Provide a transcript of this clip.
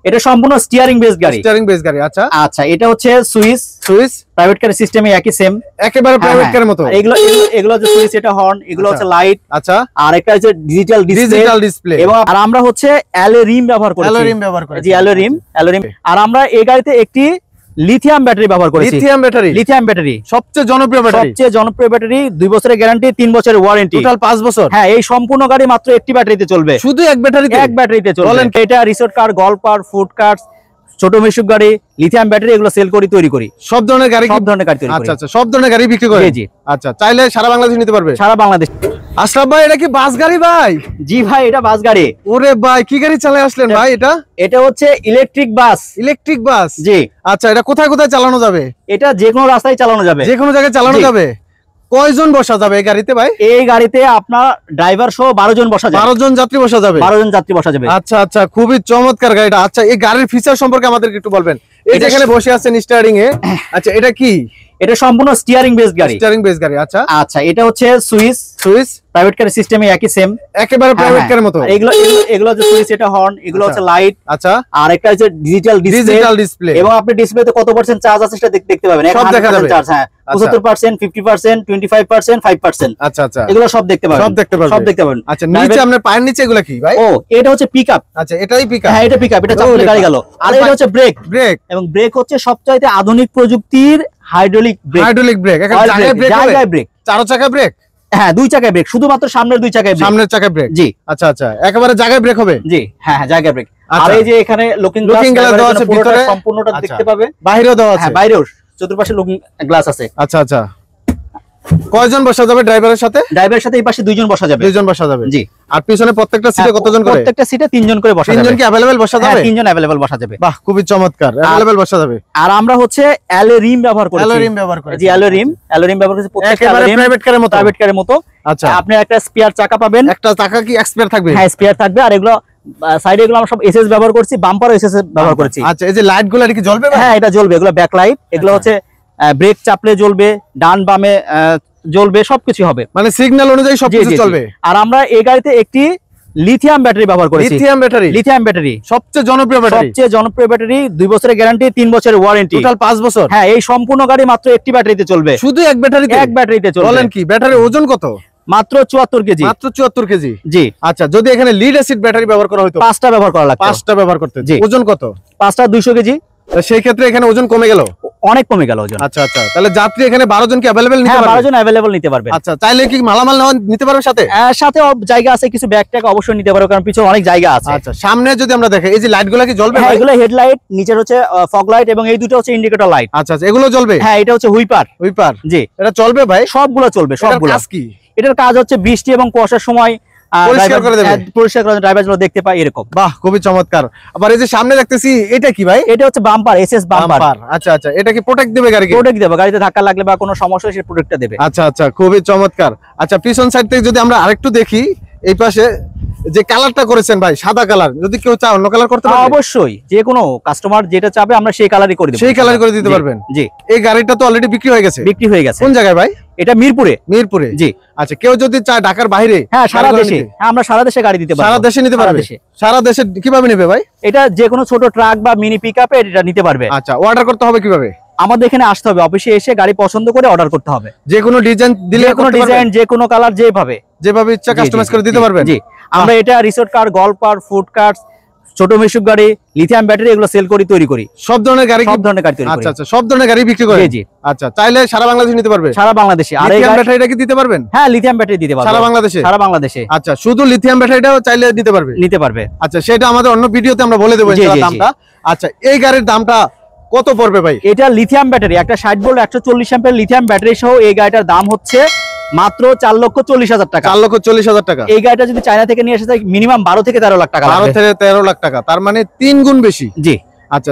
এটা সম্পূর্ণ steering base গাড়ি। স্টিয়ারিং বেস গাড়ি। আচ্ছা আচ্ছা, এটা হচ্ছে সুইচ প্রাইভেট কার সিস্টেমে একই সেম, একেবারে প্রাইভেট কারের মতো। এগুলো হচ্ছে সুইচ, এটা হর্ন, এগুলো হচ্ছে লাইট। আচ্ছা, আর একটা হচ্ছে ডিজিটাল ডিসপ্লে। এবং আর আমরা হচ্ছে অ্যালয় রিম ব্যবহার করেছি। জি, অ্যালয় রিম। আর আমরা এই গাড়িতে একটি লিথিয়াম ব্যাটারি ব্যবহার করেছি। লিথিয়াম ব্যাটারি সবচেয়ে জনপ্রিয় ব্যাটারি। 2 বছরের গ্যারান্টি, 3 বছরের ওয়ারেন্টি, টোটাল 5 বছর। হ্যাঁ, এই সম্পূর্ণ গাড়ি মাত্র একটি ব্যাটারিতে চলবে। শুধু এক ব্যাটারিতে চলবে। এটা রিসোর্ট কার, গল্ফ কার, ফুড কার, ছোট মিশুক গাড়ি, লিথিয়াম ব্যাটারি, এগুলো সেল করি, তৈরি করি। সব ধরনের গাড়ি তৈরি করি। আচ্ছা, সব ধরনের গাড়ি বিক্রি করে। জি। আচ্ছা, চাইলে সারা বাংলাদেশ নিতে পারবে। সারা বাংলাদেশ। আশরাফ ভাই, এটা কি বাস গাড়ি ভাই? জি ভাই, এটা বাস গাড়ি। ওরে ভাই, কি গাড়ি চালায় আসলেন ভাই? এটা হচ্ছে ইলেকট্রিক বাস। জি। আচ্ছা, এটা কোথায় কোথায় চালানো যাবে? এটা যে কোনো রাস্তায় চালানো যাবে, যে কোনো জায়গায় চালানো যাবে। কয়জন বসা যাবে এই গাড়িতে ভাই? এই গাড়িতে আপনার ড্রাইভার সহ 12 জন বসা যাবে। 12 জন যাত্রী বসা যাবে। 12 জন যাত্রী বসা যাবে। আচ্ছা, খুবই চমৎকার গাড়িটা। আচ্ছা, এই গাড়ির ফিচার সম্পর্কে আমাদেরকে একটু বলবেন। এই যে এখানে বসে আছেন স্টিয়ারিং এ। আচ্ছা, এটা কি? এটা সম্পূর্ণ স্টিয়ারিং বেস গাড়ি। আচ্ছা, এটা হচ্ছে সুইচ প্রাইভেট কার সিস্টেমে একই সেম, একেবারে প্রাইভেট কারের মতো। এগুলো হচ্ছে সুইচ, এটা হর্ন, এগুলো হচ্ছে লাইট। আচ্ছা, আর একটা হচ্ছে ডিজিটাল ডিসপ্লে। এবং আপনি ডিসপ্লেতে কত % চার্জ আছে সেটা দেখতে পাবেন। সব দেখা যাবে। চার্জ, হ্যাঁ, 75%, 50%, 25%, 5%। আচ্ছা, এগুলো সব দেখতে পাবেন। আচ্ছা, নিচে আপনার পায়ের নিচে এগুলা কি ভাই? ও, এটা হচ্ছে পিকআপ। আচ্ছা, এটাই পিকআপ। হ্যাঁ, এটা পিকআপ, এটা চাপলে গাড়ি গেল। আর এটা হচ্ছে ব্রেক। এবং ব্রেক হচ্ছে সবচাইতে আধুনিক প্রযুক্তির হাইড্রোলিক ব্রেক। জায়গায় ব্রেক। 4 চাকা ব্রেক? হ্যাঁ, 2 চাকায় ব্রেক, শুধুমাত্র সামনের 2 চাকায় ব্রেক। জি। আচ্ছা, একেবারে জায়গায় ব্রেক হবে। জি, হ্যাঁ, জায়গায় ব্রেক। আর এই যে এখানে লুকিং গ্লাস দেওয়া আছে, ভিতরে সম্পূর্ণটা দেখতে পাবে। বাইরেও দেওয়া আছে। হ্যাঁ, বাইরেও চতুর্পাশে লুকিং গ্লাস আছে। আচ্ছা, কয়জন বসা যাবে ড্রাইভারের সাথে? ড্রাইভারের সাথে এই পাশে 2 জন বসা যাবে। 2 জন বসা যাবে। জি। আর পিছনে প্রত্যেকটা সিটে কতজন করে? প্রত্যেকটা সিটে 3 জন করে বসা যাবে। 3 জন কি अवेलेबल বসা যাবে? হ্যাঁ, 3 জন अवेलेबल বসা যাবে। বাহ, খুবই চমৎকার। अवेलेबल বসা যাবে। আর আমরা হচ্ছে অ্যালয় রিম ব্যবহার করেছি। জি, অ্যালয় রিম ব্যবহার করেছি। প্রত্যেকটা প্রাইভেট কারের মতো। আচ্ছা, আপনি একটা স্পেয়ার চাকা পাবেন। একটা চাকা কি স্পেয়ার থাকবে? হ্যাঁ, স্পেয়ার থাকবে। আর এগুলো সাইডে এগুলো আমরা সব এসএস ব্যবহার করছি, বাম্পারও এসএস ব্যবহার করেছি। আচ্ছা, এই যে লাইটগুলো কি জ্বলবে? হ্যাঁ, এটা জ্বলবে। এগুলো ব্যাক লাইট। এগুলো হচ্ছে ব্রেক চাপলে জ্বলবে, ডান বামে জ্বলবে, সবকিছু হবে, মানে সিগন্যাল অনুযায়ী সবকিছু চলবে। আর আমরা এই গাড়িতে একটি লিথিয়াম ব্যাটারি ব্যবহার করেছি। লিথিয়াম ব্যাটারি সবচেয়ে জনপ্রিয় ব্যাটারি। 2 বছরের গ্যারান্টি, 3 বছরের ওয়ারেন্টি, টোটাল 5 বছর। হ্যাঁ, এই সম্পূর্ণ গাড়ি মাত্র একটি ব্যাটারিতে চলবে। শুধু এক ব্যাটারিতে চলবে। বলেন কি? ব্যাটারির ওজন কত? মাত্র 74 কেজি। মাত্র 74 কেজি। জি। আচ্ছা, যদি এখানে লিড অ্যাসিড ব্যাটারি ব্যবহার করা হতো, 5টা ব্যবহার করা লাগতো। 5টা ব্যবহার করতে। ওজন কত? 5টা 200 কেজি। সেই ক্ষেত্রে এখানে ওজন কমে গেল, অনেক কমে গেল ওজন। আচ্ছা, তাহলে যাত্রী এখানে 12 জন কি अवेलेबल নিতে পারবে? 12 জন अवेलेबल নিতে পারবে। আচ্ছা, চাইলে কি মালামাল নিতে পারবে সাথে? সাথে জায়গা আছে, কিছু ব্যাগ ট্যাগ অবশ্যই নিতে পারবে, কারণ পিছনে অনেক জায়গা আছে। আচ্ছা, সামনে যদি আমরা দেখি, এই যে লাইটগুলো কি জ্বলবে? হ্যাঁ, এগুলো হেডলাইট, নিচের হচ্ছে ফগ লাইট, এবং এই দুটো হচ্ছে ইন্ডিকেটর লাইট। আচ্ছা, এগুলো জ্বলবে? হ্যাঁ, এটা হচ্ছে হুইপার। জি, এটা চলবে ভাই? সবগুলো চলবে, সবগুলো। কাজ কি? এটার কাজ হচ্ছে বৃষ্টি এবং কুয়াশার সময় পরিষ্কার করে দেবে, পরিষ্কার করে ড্রাইভার যেন দেখতে পায় এরকম। বাহ, খুবই চমৎকার। আবার এই যে সামনে দেখতেছি, এটা কি ভাই? এটা হচ্ছে বাম্পার, এসএস বাম্পার। আচ্ছা, এটা কি প্রোটেক্ট দেবে গাড়িকে? প্রোটেক্ট দেবে, গাড়িতে ধাক্কা লাগলে বা কোনো সমস্যা হলে সে প্রোটেক্টটা দেবে। আচ্ছা, খুবই চমৎকার। আচ্ছা, পিছন সাইড থেকে যদি আমরা আরেকটু দেখি, এই পাশে যে কালারটা করেছেন ভাই, সাদা কালার, যদি কেউ চায় অন্য কালার করতে পারবে? অবশ্যই, যে কোনো কাস্টমার যেটা চাবে আমরা সেই কালারই করে দেব। সেই কালার করে দিতে পারবেন? জি। এই গাড়িটা তো অলরেডি বিক্রি হয়ে গেছে। কোন জায়গায় ভাই? এটা মিরপুরে। জি। আচ্ছা, কেউ যদি চায় ঢাকার বাইরে? হ্যাঁ, সারা দেশে। আমরা সারা দেশে গাড়ি দিতে পারবো। সারা দেশে নিতে পারবে? সারা দেশে কিভাবে নেবে ভাই? এটা যে কোনো ছোট ট্রাক বা মিনি পিকআপে এটা নিতে পারবে। আচ্ছা, অর্ডার করতে হবে কিভাবে? আমাদের এখানে আসতে হবে, অফিসে এসে গাড়ি পছন্দ করে অর্ডার করতে হবে। যে কোনো ডিজাইন দিলে, যে কোনো ডিজাইন, যে কোনো কালার, যেভাবে ইচ্ছা কাস্টমাইজ করে দিতে পারবেন। জি। আমরা এটা রিসোর্ট কার, গল্ফ কার, ফুড কার, ছোট মিশুক গাড়ি, লিথিয়াম ব্যাটারি, এগুলো সেল করি, তৈরি করি। সব ধরনের গাড়ি তৈরি করি। আচ্ছা, সব ধরনের গাড়ি বিক্রি করেন? জি। আচ্ছা, চাইলে সারা বাংলাদেশে নিতে পারবে? সারা বাংলাদেশে। আর এই ব্যাটারিটা কি দিতে পারবেন? হ্যাঁ, লিথিয়াম ব্যাটারি দিতে পারবো সারা বাংলাদেশে। আচ্ছা, শুধু লিথিয়াম ব্যাটারিটাও চাইলে নিতে পারবে? আচ্ছা, সেটা আমাদের অন্য ভিডিওতে আমরা বলে দেবো দামটা। আচ্ছা, এই গাড়ির দামটা কত পড়বে ভাই? এটা লিথিয়াম ব্যাটারি, একটা 60 ভোল্ট 140 অ্যাম্পিয়ার লিথিয়াম ব্যাটারি সহ এই গাড়িটার দাম হচ্ছে মাত্র 4,40,000 টাকা। 4,40,000 টাকা। এই গাড়িটা যদি চায়না থেকে নিয়ে আসে, মিনিমাম 12 থেকে 13 লাখ টাকা। 12 থেকে 13 লাখ টাকা, তার মানে 3 গুণ বেশি। জি। আচ্ছা।